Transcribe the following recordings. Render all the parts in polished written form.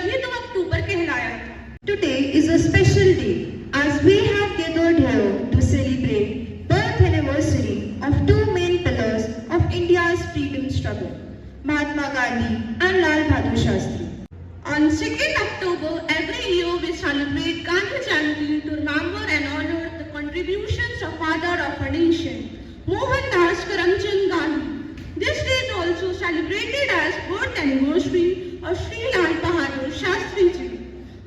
ही तो अक्टूबर कहलाया था। Today is a special day as we have gathered here to celebrate birth anniversary of two main pillars of India's freedom struggle, Mahatma Gandhi and Lal Bahadur Shastri. On 2nd October, every year we celebrate Gandhi Jayanti to remember and honor the contributions of father of our nation, Mohandas Karamchand Gandhi. This day is also celebrated as birth anniversary of Sri Lal Bahadur Shastri Ji,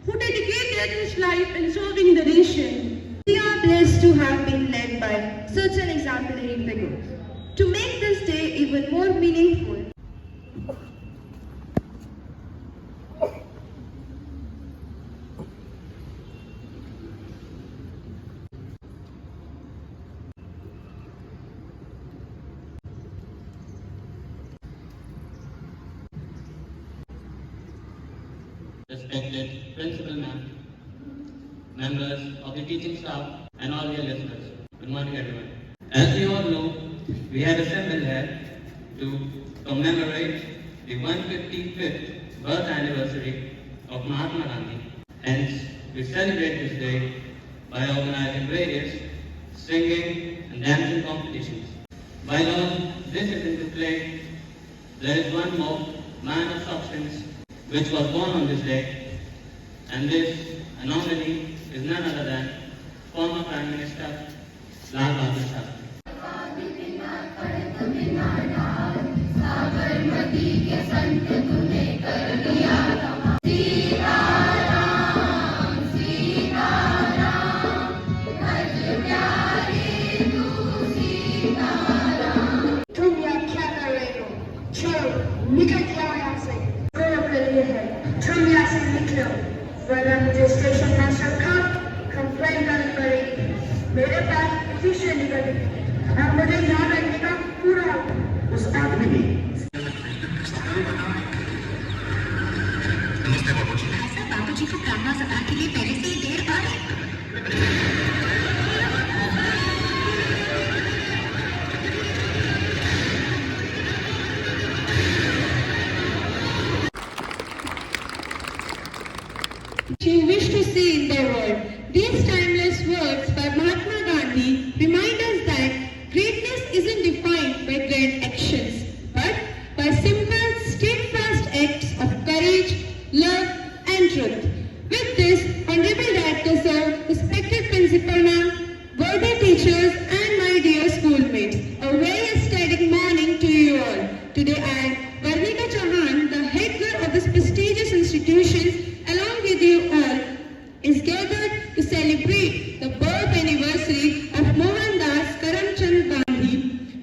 who dedicated his life in serving the nation. We are blessed to have been led by such an exemplary figure. To make this day even more meaningful, respected principal ma'am, members of the teaching staff, and all your listeners. Good morning, everyone. As we all know, we have assembled here to commemorate the 155th birth anniversary of Mahatma Gandhi. Hence, we celebrate this day by organizing various singing and dancing competitions. While all this is in display, there is one more man of substance which was born on this day, and this anomaly is none other than former Prime Minister Lal Bahadur Shastri. तुम व्याख्या कर रहे हो, छोड़ो, निकल जाओ यहाँ से। कोई के लिए है, तुम यहाँ से निकलो, वरना मुझे स्टेशन मास्टर का कंप्लेन करनी पड़ेगी। मेरे पास इसी से निकलेगी, अब मुझे यहाँ रहने का पूरा हक है। उस आदमी ने बाबूजी को ड्रामा सभा के लिए पहले से ही देर आ रही। You wish to see in the world. These timeless words by Mahatma Gandhi remind us that greatness isn't defined by grand actions, but by simple, steadfast acts of courage, love, and truth. With this, Honorable Director Sir, respected Principal Ma'am, worthy teachers, and my dear schoolmates, a very ecstatic morning to you all. Today I, Varnika Chauhan, the head girl of this prestigious institution, along with you all, is gathered to celebrate the birth anniversary of Mohandas Karamchand Gandhi,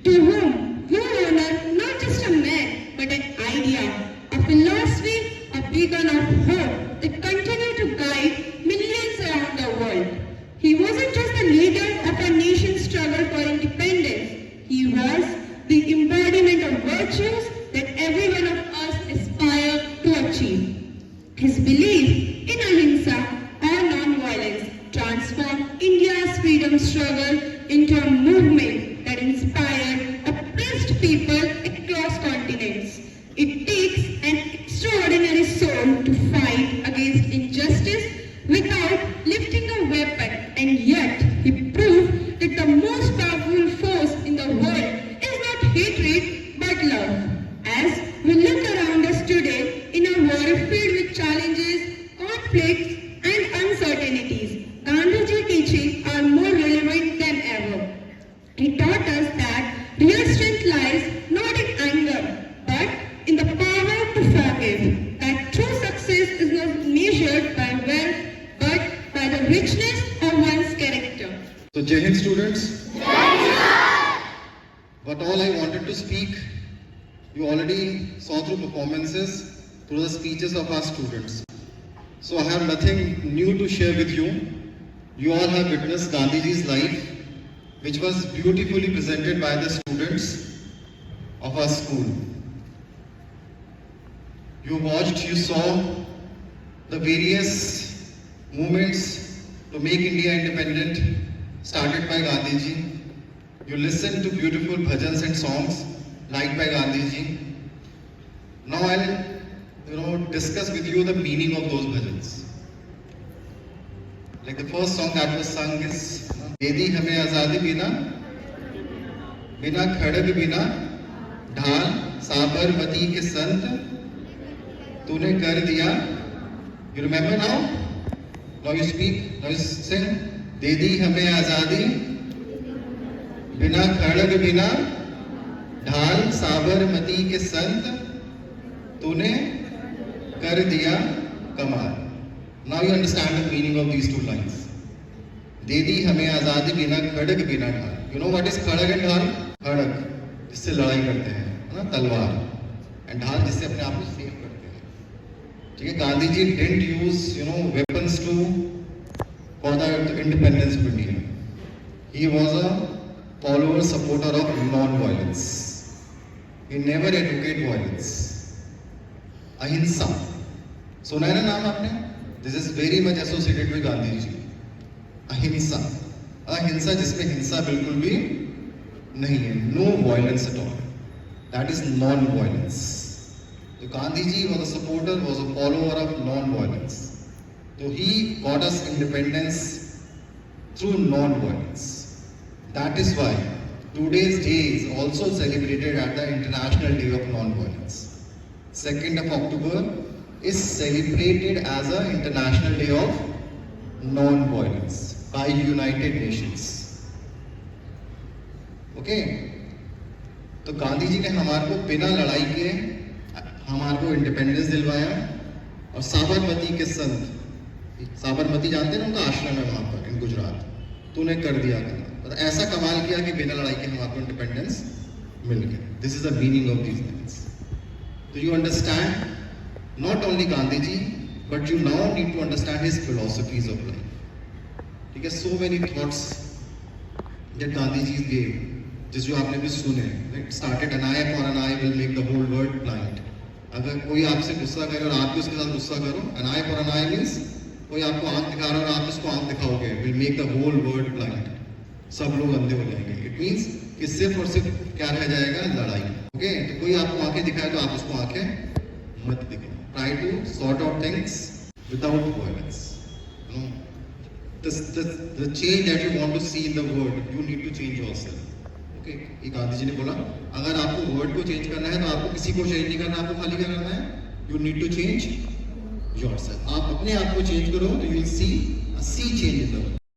to whom we honor not just a man, but an idea, a philosophy, a beacon of hope that continue to guide millions around the world. He wasn't just the leader of our nation's struggle for independence, he was the embodiment of virtues that every one of us aspire to achieve. His belief in ahimsa or non-violence transformed India's freedom struggle into a movement that inspired oppressed people across continents. It takes an extraordinary soul to fight against injustice without lifting a weapon, and yet he proved that the most powerful force in the world is not hatred but love. As we look around us today in a world filled with challenges, conflicts, and uncertainties, Gandhiji's teachings are more relevant than ever. He taught us that real strength lies not in anger, but in the power to forgive. That true success is not measured by wealth, but by the richness of one's character. So, Jai Hind students. But all I wanted to speak, you already saw through performances, through the speeches of our students. So I have nothing new to share with you. You all have witnessed Gandhiji's life, which was beautifully presented by the students of our school. You watched, you saw the various movements to make India independent started by Gandhiji. You listened to beautiful bhajans and songs liked by Gandhiji. Now I'll discuss with you the meaning of those bhajans. Like the first song that was sung is दे दी हमें आजादी बिना बिना खड़ग बिना ढाल साबरमती के संत तूने कर दिया. You remember now? Now you speak. Now you sing. दे दी हमें आजादी बिना खड़ग बिना ढाल साबरमती के संत तूने कर दिया कमाल. Now you understand the meaning of these two lines. दे दी हमें आजादी बिना खड़ग बिना ढाल. You know what is Kharga and ढाल? खड़ग जिससे लड़ाई करते हैं, है ना, तलवार, एंड ढाल जिससे अपने आप को सेव करते हैं. ठीक है, Gandhi ji didn't use weapons to for the independence of India. He was a follower, supporter of non-violence. He never advocated violence. अहिंसा सुना है ना नाम आपने? This is very much associated with Gandhi ji. अहिंसा, अहिंसा जिसमें हिंसा बिल्कुल भी नहीं है. No violence at all. That is non-violence. So Gandhi ji was a supporter, was a follower of non-violence. So he got us independence through non-violence. That is why today's day is also celebrated at the International Day of Non-Violence. 2nd of October is celebrated as an International Day of Non-Violence by United Nations. Okay? तो गांधी जी ने हमारे को बिना लड़ाई के हमारे को independence दिलवाया. और साबरमती के संत, साबरमती जानते हैं ना, उनका आश्रम है वहां पर इन गुजरात, तूने कर दिया कमाल. और ऐसा कमाल किया कि बिना लड़ाई के हमारे को इंडिपेंडेंस मिल गया. This is the meaning of these lines. तो you understand not only Gandhi ji but you now need to understand his philosophies of life. ठीक है, so many thoughts that Gandhi ji gave, जिस जो आपने भी सुने. It started an I for N eye will make the whole world blind. अगर कोई आपसे गुस्सा करे और आप भी उसके साथ गुस्सा करो, N I for N I means कोई आपको आंख दिखा रहा है और आप उसको आंख दिखाओगे, will make the whole world blind. सब लोग अंधे हो जाएंगे. इट मींस कि सिर्फ और सिर्फ क्या रह जाएगा? लड़ाई. ओके, तो कोई आपको आंखें दिखाए तो आप उसको आंखें मत दिखाओ. Try to sort out things without violence. The change that you want to see in the world, you need to change yourself. Okay, ये गांधी जी ने बोला, अगर आपको वर्ल्ड को चेंज करना है तो आपको किसी को चेंज नहीं करना, आपको खाली क्या करना है? You need to change yourself. आप अपने आप को चेंज करो तो you will see a sea change in the world.